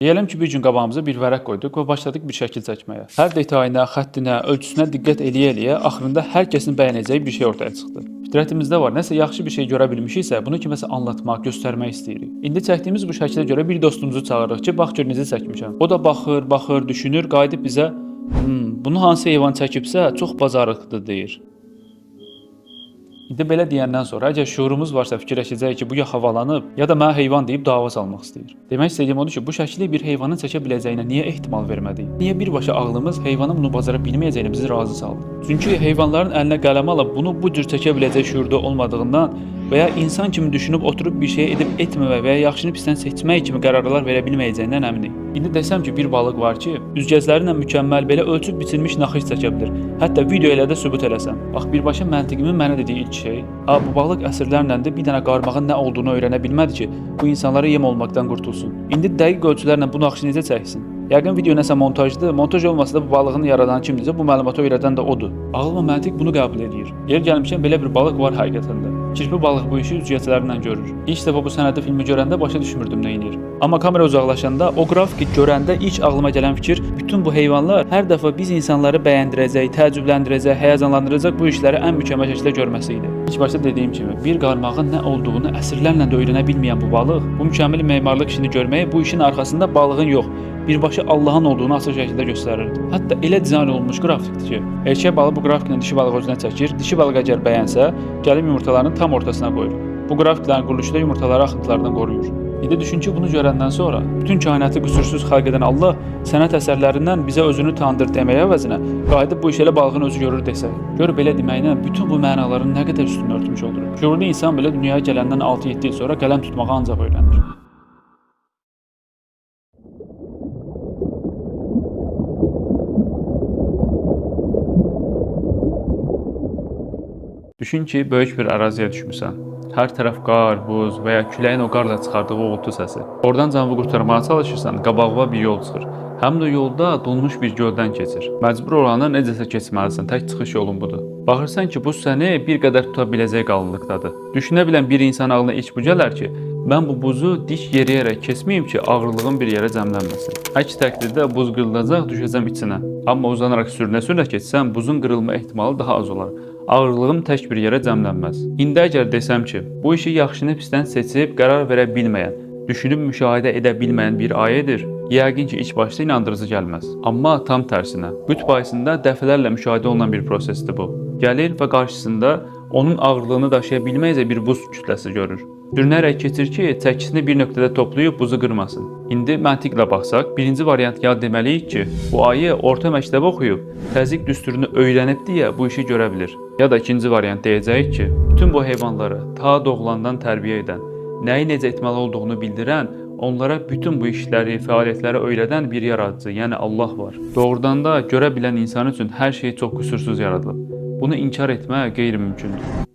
Deyəlim ki, bir gün qabağımıza bir vərəq qoyduq və başladıq bir şəkil çəkməyə. Hər detayına, xəttinə, ölçüsünə diqqət eləyə-eləyə axırında hər kəsin bəyənəcəyi bir şey ortaya çıxdı. Fitrətimizdə var, nəsə yaxşı bir şey görə bilmişiksə, bunu kiməsə anlatmaq, göstərmək istəyirik. İndi çəkdiyimiz bu şəkilə görə bir dostumuzu çağırırıq ki, bax gör necə çəkmişəm. O da baxır, düşünür, qayıdıb bizə, bunu hansı heyvan çəkibsə, çox bacarıqlıdır deyir. İndi belə deyəndən sonra, əgər şuurumuz varsa fikirləşəcəyik ki, bu ya havalanıb, ya da mənə heyvan deyib dava salmaq istəyir. Demək istədiyim odur ki, bu şəkli bir heyvanın çəkə biləcəyinə niyə ehtimal vermədik? Niyə birbaşa ağlımız heyvanın bunu bacara bilməyəcəyini bizi razı saldı? Çünki heyvanların əlinə qələm alıb bunu bu cür çəkə biləcək şuurda olmadığından və ya insan kimi düşünüb oturub bir şey edib etməmək və ya yaxşını pisdən seçmək kimi qərarlar verə bilməyəcəyindən əminik. İndi desəm ki, bir balıq var ki, üzgəcləri ilə mükəmməl belə ölçüb biçilmiş naxış çəkə bilir. Hətta video ilə də sübut eləsəm. Bax, birbaşa məntiqimin mənə dediyi ilk şey, bu balıq əsrlərlə də bir dənə qarmağın nə olduğunu öyrənə bilmədi ki, bu insanlara yem olmaqdan qurtulsun. İndi dəqiq ölçülərlə bu naxışı necə çəksin? Yəqin video nəsə montajdır, montaj olmasa da bu balığın yaradan kimdirsə, bu məlumatı öyrədən də odur. Ağıl və məntiq bunu qəbul edir. Yer gəlmişkən belə bir balıq var həqiqətən də. Kirpi balıq bu işi üzgəclərindən görür. İlk dəfə bu sənəddə filmi görəndə başa düşmürdüm nə edir. Amma kamera uzaqlaşanda o qrafiki görəndə ilk ağlıma gələn fikir, bütün bu heyvanlar hər dəfə biz insanları bəyəndirəcək, təəccübləndirəcək, həyəcanlandıracaq bu işləri ən mükəmməl şəkildə görməsi idi. İlk başda dediyim kimi, bir qarmağın nə olduğunu əsrlərlə də öyrənə bilməyən bu balıq, bu mükəmməl memarlıq işini görməyi bu işin arxasında balığın yox, birbaşa Allahın olduğunu açıq şəkildə göstərirdi. Hətta elə dizayn olunmuş qrafikdir ki, erkək balıq bu qrafiklə dişi balıq özünə çəkir, dişi balıq əgər bəyənsə, gəlib yumurtalarını tam ortasına qoyur. Bu qrafiklərin quruluşu da yumurtaları axıntılardan qoruyur. İndi düşün ki, bunu görəndən sonra bütün kainatı qüsursuz xəlq edən Allah sənət əsərlərindən bizə özünü tanıdır deməyə əvəzinə qayıdıb bu işi elə balığın özü görür desək. Gör belə deməklə bütün bu mənaların nə qədər üstünü örtmüş oluruq. Şuurlu insan belə dünyaya gələndən 6-7 il sonra qələm tutmağı ancaq öyrənir. Düşün ki, böyük bir əraziyə düşmüsən. Hər tərəf qar, buz və ya küləyin o qarla çıxardığı uğultu səsi. Oradan canını qurtarmağa çalışırsan, qabağına bir yol çıxır. Həm də yolda donmuş bir göldən keçir. Məcbur olanı necəsə keçməlisən, tək çıxış yolun budur. Baxırsan ki, buz səni bir qədər tuta biləcək qalınlıqdadır. Düşünə bilən bir insan ağlına ilk bu gələr ki, mən bu buzu diş yeriyərək keçməyim ki, ağırlığım bir yerə cəmlənməsin. Əks təqdirdə buz qırılacaq, düşəcəm içinə. Amma uzanaraq sürünə-sürünə keçsəm, buzun qırılma ehtimalı daha az olar. Ağırlığım tək bir yerə cəmlənməz. İndi əgər desəm ki, bu işi yaxşını pisdən seçib qərar verə bilməyən, düşünüb müşahidə edə bilməyən bir ayədir, yəqin ki, ilk başda inandırıcı gəlməz. Amma tam tərsinə, qütb ayəsində dəfələrlə müşahidə olunan bir prosesdir bu. Gəlir və qarşısında onun ağırlığını daşıya bilməyəcək bir buz kütləsi görür. Sürünərək keçir ki, çəkisini bir nöqtədə toplayıb buzu qırmasın. İndi məntiqlə baxsaq, birinci variant ya deməliyik ki, bu ayı orta məktəb oxuyub, təzyiq düsturunu öyrənib deyə bu işi görə bilir. Ya da ikinci variant deyəcəyik ki, bütün bu heyvanları ta doğulandan tərbiyə edən, nəyi necə etməli olduğunu bildirən, onlara bütün bu işləri, fəaliyyətləri öyrədən bir yaradıcı, yəni Allah var. Doğrudan da görə bilən insan üçün hər şey çox qüsursuz yaradılıb. Bunu inkar etmək qeyri-mümkündür.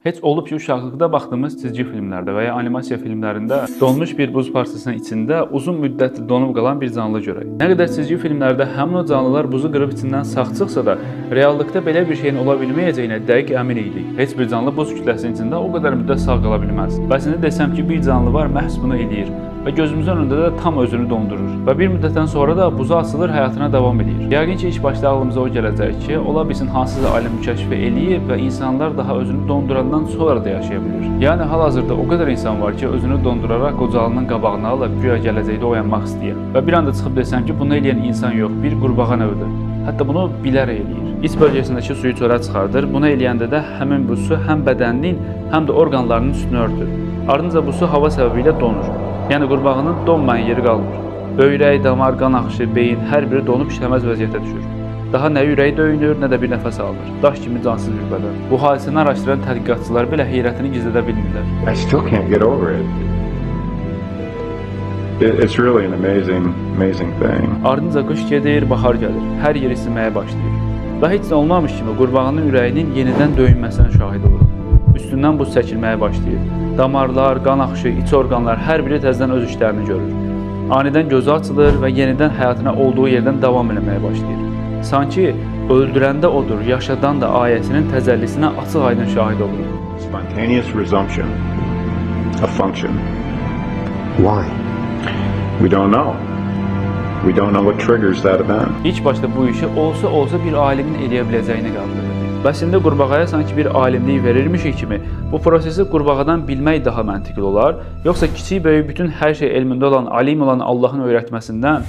Heç olub ki, uşaqlıqda baxdığımız çizgi filmlərdə və ya animasiya filmlərində donmuş bir buz parçasının içində uzun müddətli donub qalan bir canlı görək. Nə qədər çizgi filmlərdə həmin o canlılar buzu qırıb içindən sağ çıxsa da, reallıqda belə bir şeyin ola bilməyəcəyinə dəqiq əmin idik. Heç bir canlı buz kütləsinin içində o qədər müddət sağ qala bilməz. Bəs indi desəm ki, bir canlı var, məhz bunu eləyir və gözümüzün önündə də tam özünü dondurur və bir müddətdən sonra da buzu açılır, həyatına davam edir. Yəqin ki, ilk başda ağlımıza o gələcək ki, ola bilsin hansısa alim kəşfi eləyib və insanlar daha özünü dondurandan sonra da yaşaya bilir. Yəni hal-hazırda o qədər insan var ki, özünü donduraraq qocalığının qabağını alıb güya gələcəkdə oyanmaq istəyir. Və bir anda çıxıb desəm ki, bunu eləyən insan yox, bir qurbağa növüdür. Hətta bunu bilərək eləyir. İç bölgəsindəki suyu çölə çıxardır. Bunu eləyəndə də həmin bu su həm bədəninin, həm də orqanlarının üstünü örtür. Ardınca bu su hava səbəbilə donur. Yəni qurbağanın donmayan yeri qalmır. Böyrək, damar, qan axışı, beyin hər biri donub işləməz vəziyyətə düşür. Daha nə ürək döyünür, nə də bir nəfəs alınır. Daş kimi cansız bir bədən. Bu hadisəni araşdıran tədqiqatçılar belə heyrətini gizlədə bilmirlər. I still can't get over it. It's really an amazing thing. Ardınca qış gedir, bahar gəlir. Hər yer isinməyə başlayır. Və heç nə olmamış kimi qurbağanın ürəyinin yenidən döyünməsinə şahid oluruq. Üstündən buz çəkilməyə başlayır. Damarlar, qan axışı, iç orqanlar hər biri təzədən öz işlərini görür. Anidən gözü açılır və yenidən həyatına olduğu yerdən davam etməyə başlayır. Sanki öldürəndə odur, yaşadan da ayəsinin təzəllisinə açıq-aydın şahid oluruq. Spontaneous resumption of function. Why? We don't know. We don't know what triggers that event. İlk başda bu işi olsa bir alimin eləyə biləcəyini qəbul edirik. Bəs indi qurbağaya sanki bir alimlik verirmişik kimi bu prosesi qurbağadan bilmək daha məntiqli olar, yoxsa kiçik böyük bütün hər şey elmində olan, alim olan Allahın öyrətməsindən?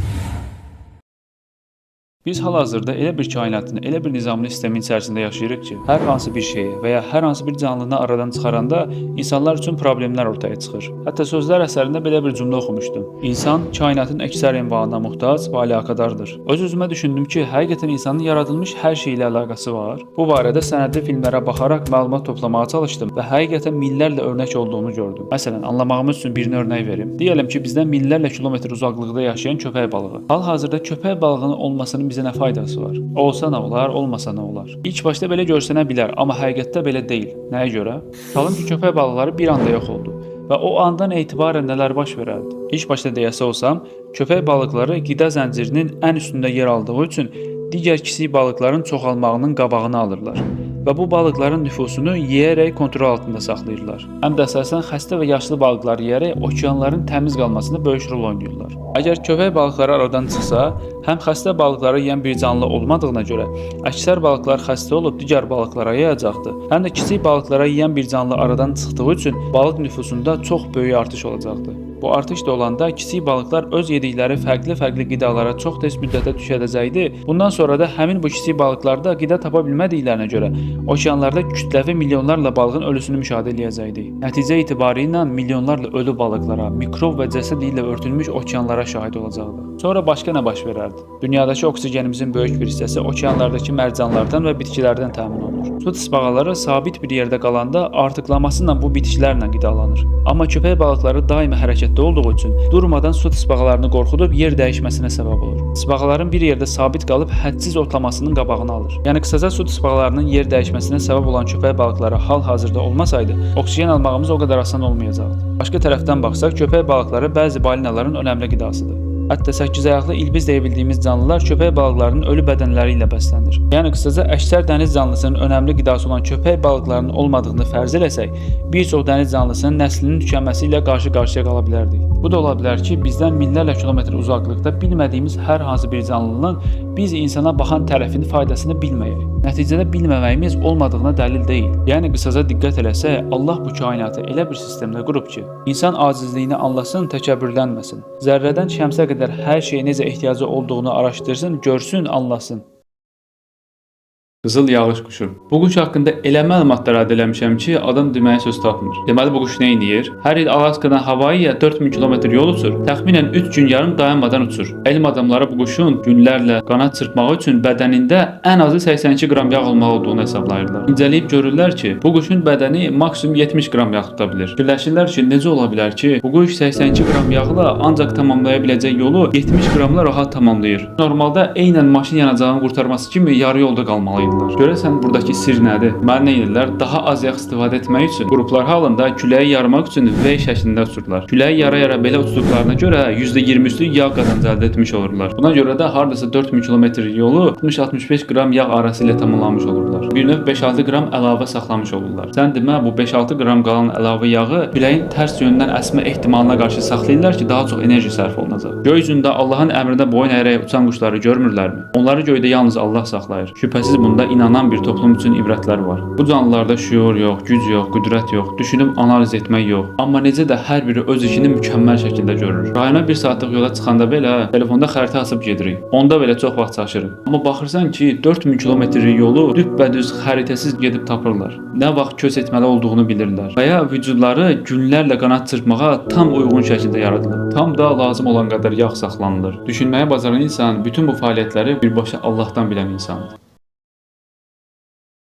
Biz hal-hazırda elə bir kainatın, elə bir nizamlı sistemin içərisində yaşayırıq ki, hər hansı bir şeyi və ya hər hansı bir canlını aradan çıxaranda insanlar üçün problemlər ortaya çıxır. Hətta Sözlər əsərində belə bir cümlə oxumuşdum. İnsan kainatın əksər envağına muhtac və alaqadardır. Öz-özümə düşündüm ki, həqiqətən insanın yaradılmış hər şey ilə əlaqəsi var. Bu barədə sənədli filmlərə baxaraq məlumat toplamağa çalışdım və həqiqətən minlərlə örnək olduğunu gördüm. Məsələn, anlamağımız üçün bir nümunə verim. Deyəlim ki, bizdən minlərlə kilometr uzaqlıqda yaşayan köpək balığı. Hal-hazırda köpək balığının olmasının bizə nə faydası var? Olsa nə olar, olmasa nə olar? İlk başda belə görsənə bilər, amma həqiqətdə belə deyil. Nəyə görə? Tutalım ki, köpək balıqları bir anda yox oldu və o andan etibarən nələr baş verərdi? İlk başda deyəsə olsam, köpək balıqları qida zəncirinin ən üstündə yer aldığı üçün digər kiçik balıqların çoxalmağının qabağını alırlar və bu balıqların nüfusunu yeyərək kontrol altında saxlayırlar. Həm də əsasən xəstə və yaşlı balıqları yeyərək okeanların təmiz qalmasında böyük rol oynayırlar. Əgər köpək balıqları aradan çıxsa, həm xəstə balıqları yeyən bir canlı olmadığına görə əksər balıqlar xəstə olub digər balıqlara yayacaqdı. Həm də kiçik balıqlara yeyən bir canlı aradan çıxdığı üçün balıq nüfusunda çox böyük artış olacaqdı. Bu artış da olanda kiçik balıqlar öz yedikləri fərqli qidalara çox tez müddətdə düşəcəkdi. Bundan sonra da həmin bu kiçik balıqlarda qida tapa bilmədiklərinə görə okeanlarda kütləvi milyonlarla balığın ölüsünü müşahidə edəcəkdik. Nəticə etibarilə milyonlarla ölü balıqlara, mikrob və cəsəd ilə örtülmüş okeanlara şahid olacaqdı. Sonra başqa nə baş verərdi? Dünyadakı oksigenimizin böyük bir hissəsi okeanlardakı mərcanlardan və bitkilərdən təmin olunur. Su tısbağaları sabit bir yerdə qalanda artıqlamasıyla bu bitkilərlə qidalanır. Amma köpək balıqları daima hərəkətdə olduğu üçün durmadan su tısbağalarını qorxudub yer dəyişməsinə səbəb olur. Tısbağaların bir yerdə sabit qalıb hədsiz otlamasının qabağını alır. Yəni qısaca su tısbağalarının yer dəyişməsinə səbəb olan köpək balıqları hal-hazırda olmasaydı, oksigen almağımız o qədər asan olmayacaqdı. Başqa tərəfdən baxsaq, köpək balıqları bəzi balinaların önəmli qidasıdır. Hətta 8 ayaqlı ilbiz deyə bildiyimiz canlılar köpək balıqlarının ölü bədənləri ilə bəslənir. Yəni qısaca əksər dəniz canlısının önəmli qidası olan köpək balıqlarının olmadığını fərz eləsək, bir çox dəniz canlısının nəslinin tükənməsi ilə qarşı-qarşıya qala bilərdik. Bu da ola bilər ki, bizdən minlərlə kilometr uzaqlıqda bilmədiyimiz hər hansı bir canlının biz insana baxan tərəfinin faydasını bilməyək. Nəticədə bilməməyimiz olmadığına dəlil deyil. Yəni qısaca diqqət eləsək, Allah bu kainatı elə bir sistemdə qurub ki, insan acizliyini anlasın, təkəbbürlənməsin. Zərrədən şəmsə qədər hər şeyə necə ehtiyacı olduğunu araşdırsın, görsün, anlasın. Qızıl yağış quşu. Bu quş haqqında elə məlumatlar əldə eləmişəm ki, adam deməyə söz tapmır. Deməli bu quş nə edir? Hər il Alaskadan Havayıya 4000 kilometr yol uçur. Təxminən 3 gün yarım dayanmadan uçur. Elm adamları bu quşun günlərlə qanat çırpmağı üçün bədənində ən azı 82 qram yağ olmalı olduğunu hesablayırlar. İncələyib görürlər ki, bu quşun bədəni maksimum 70 qram yağ tuta bilir. Fikirləşirlər ki, necə ola bilər ki, bu quş 82 qram yağla ancaq tamamlaya biləcək yolu 70 qramla rahat tamamlayır. Normalda eynən maşın yanacağını qurtarması kimi yarı yolda qalmalı. Görəsən buradakı sir nədir? Deməli nə edirlər? Daha az yağ istifadə etmək üçün qruplar halında küləyi yarmaq üçün V şəklində uçurlar. Küləyi yara-yara belə uçduqlarına görə %20'lük yağ qazancı əldə etmiş olurlar. Buna görə də hardasa 4000 kilometr yolu 60-65 qram yağ arası ilə tamamlamış olurlar. Bir növ 5-6 qram əlavə saxlamış olurlar. Sən demə bu 5-6 qram qalan əlavə yağı küləyin tərs yöndən əsmə ehtimalına qarşı saxlayırlar ki, daha çox enerji sərf olunacaq. Göy üzündə Allahın əmrinə boyun əyərək uçan quşları görmürlərmi? Onları göydə yalnız Allah saxlayır. Şübhəsiz bunda inanan bir toplum üçün ibrətlər var. Bu canlılarda şüur yox, güc yox, qüdrət yox, düşünüb analiz etmək yox. Amma necə də hər biri öz işini mükəmməl şəkildə görür. Rayona bir saatlıq yola çıxanda belə telefonda xəritə açıb gedirik. Onda belə çox vaxt çaşırıq. Amma baxırsan ki, 4000 kilometrlik yolu düppədüz xəritəsiz gedib tapırlar. Nə vaxt köç etməli olduğunu bilirlər. Və ya vücudları günlərlə qanat çırpmağa tam uyğun şəkildə yaradılıb. Tam da lazım olan qədər yağ saxlanılır. Düşünməyə bacaran insan bütün bu fəaliyyətləri birbaşa Allahdan bilən insandır.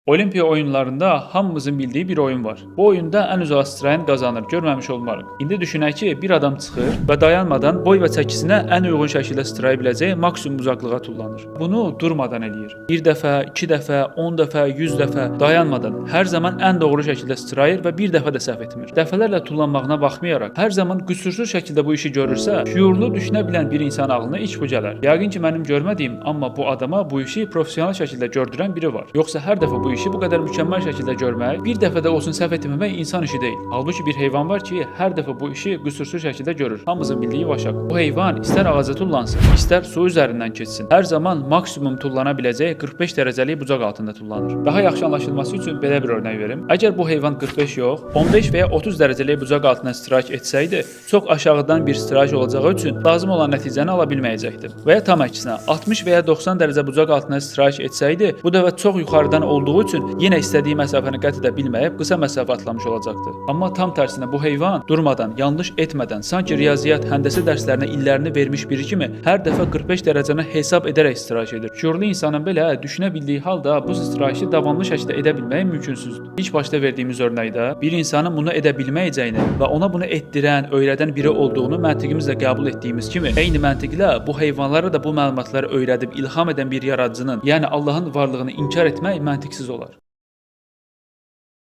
Olimpiya oyunlarında hamımızın bildiyi bir oyun var. Bu oyunda ən uzağa sıçrayan qazanır, görməmiş olmarıq. İndi düşünək ki, bir adam çıxır və dayanmadan boy və çəkisinə ən uyğun şəkildə sıçraya biləcəyi maksimum uzaqlığa tullanır. Bunu durmadan eləyir. 1 dəfə, 2 dəfə, 10 dəfə, 100 dəfə dayanmadan hər zaman ən doğru şəkildə sıçrayır və bir dəfə də səhv etmir. Dəfələrlə tullanmağına baxmayaraq, hər zaman qüsursuz şəkildə bu işi görürsə, şüurlu düşünə bilən bir insan ağlına ilk bu gələr. Yəqin ki, mənim görmədiyim, amma bu adama bu işi professional şəkildə gördürən biri var. Yoxsa hər dəfə bu işi bu qədər mükəmməl şəkildə görmək, bir dəfə də olsun səhv etməmək insan işi deyil. Halbuki bir heyvan var ki, hər dəfə bu işi qüsursuz şəkildə görür. Hamımızın bildiyi vaşaq. Bu heyvan istər ağaca tullansın, istər su üzərindən keçsin. Hər zaman maksimum tullana biləcəyi 45 dərəcəlik bucaq altında tullanır. Daha yaxşı anlaşılması üçün belə bir örnək verim. Əgər bu heyvan 45 yox, 15 və ya 30 dərəcəlik bucaq altına strike etsəydi, çox aşağıdan bir strike olacağı üçün lazım olan nəticəni ala bilməyəcəkdi. Və ya tam əksinə 60 və ya 90 dərəcə bucaq altına strike etsəydi, bu dəfə çox yuxarıdan olduğu üçün yenə istədiyi məsafəni qət edə bilməyib qısa məsafə atlamış olacaqdı. Amma tam tərsinə bu heyvan durmadan, yanlış etmədən, sanki riyaziyyat, həndəsə dərslərinə illərini vermiş biri kimi hər dəfə 45 dərəcəni hesab edərək strike edir. Şüurlu insanın belə düşünə bildiyi halda bu strike davamlı şəkildə edə bilməyi mümkünsüzdür. İlk başda verdiyimiz örnəkdə bir insanın bunu edə bilməyəcəyini və ona bunu etdirən, öyrədən biri olduğunu məntiqimizlə qəbul etdiyimiz kimi, eyni məntiqlə bu heyvanlara da bu məlumatları öyrədib ilham edən bir yaradıcının, yəni Allahın varlığını inkar etmək məntiqsiz olar.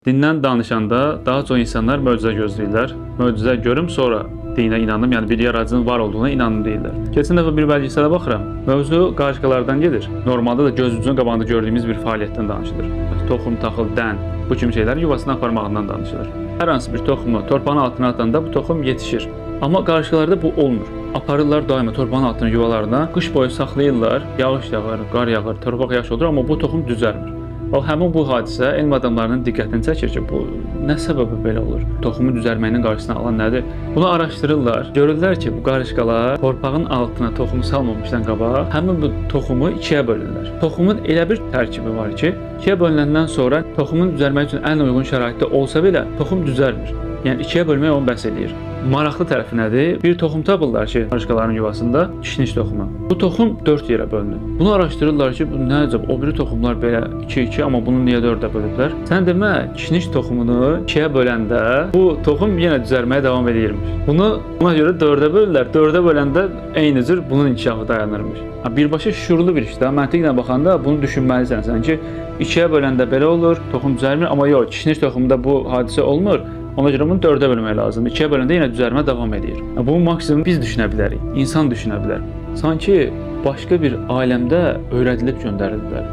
Dindən danışanda daha çox insanlar möcüzə gözləyirlər. Möcüzə görüm, sonra dinə inanım, yəni bir yaradıcının var olduğuna inanım deyirlər. Keçən dəfə bir belgesələ baxıram. Mövzu qarışqalardan gedir. Normalda da gözümüzün qabağında gördüyümüz bir fəaliyyətdən danışılır. Toxum, taxıl, dən, bu kimi şeylərin yuvasına aparmağından danışılır. Hər hansı bir toxumu torpağın altına atanda bu toxum yetişir. Amma qarışqalarda bu olmur. Aparırlar daima torpağın altına yuvalarına, qış boyu saxlayırlar, yağış yağır, qar yağır, torpaq yaxşı olur, amma bu toxum düzəlmir. Həmin bu hadisə elm adamlarının diqqətini çəkir ki, bu nə səbəbə belə olur? Toxumun düzəlməyinin qarşısını alan nədir? Bunu araşdırırlar. Görürlər ki, bu qarışqalar torpağın altına toxumu salmamışdan qabaq həmin bu toxumu ikiyə bölürlər. Toxumun elə bir tərkibi var ki, ikiyə bölünəndən sonra toxumun düzəlmək üçün ən uyğun şəraitdə olsa belə toxum düzəlmir. Yəni ikiyə bölmək onu bəhs eləyir. Maraqlı tərəfi nədir? Bir toxum tapırlar ki, qarışqaların yuvasında, kişniş toxumu. Bu toxum 4 yerə bölünür. Bunu araşdırırlar ki, bu nə əcəb? O biri toxumlar belə 2-2, amma bunu niyə 4-ə bölüblər? Sən demə, kişniş toxumunu 2-yə böləndə bu toxum yenə düzəlməyə davam edirmiş. Bunu ona görə 4-ə bölürlər. 4-ə böləndə eyni cür bunun inkişafı dayanırmış. Birbaşa şuurlu bir işdir. Məntiqlə baxanda bunu düşünməlisən sən ki, 2-yə böləndə belə olur, toxum düzəlmir, amma yox, kişniş toxumunda bu hadisə olmur. Ona görə bunu 4-ə bölmək lazımdır. 2-yə böləndə yenə düzəlmə davam edir. Bu maksimum biz düşünə bilərik, insan düşünə bilər. Sanki başqa bir aləmdə öyrədilib göndəriliblər.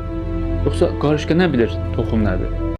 Yoxsa qarışqa nə bilir toxum nədir?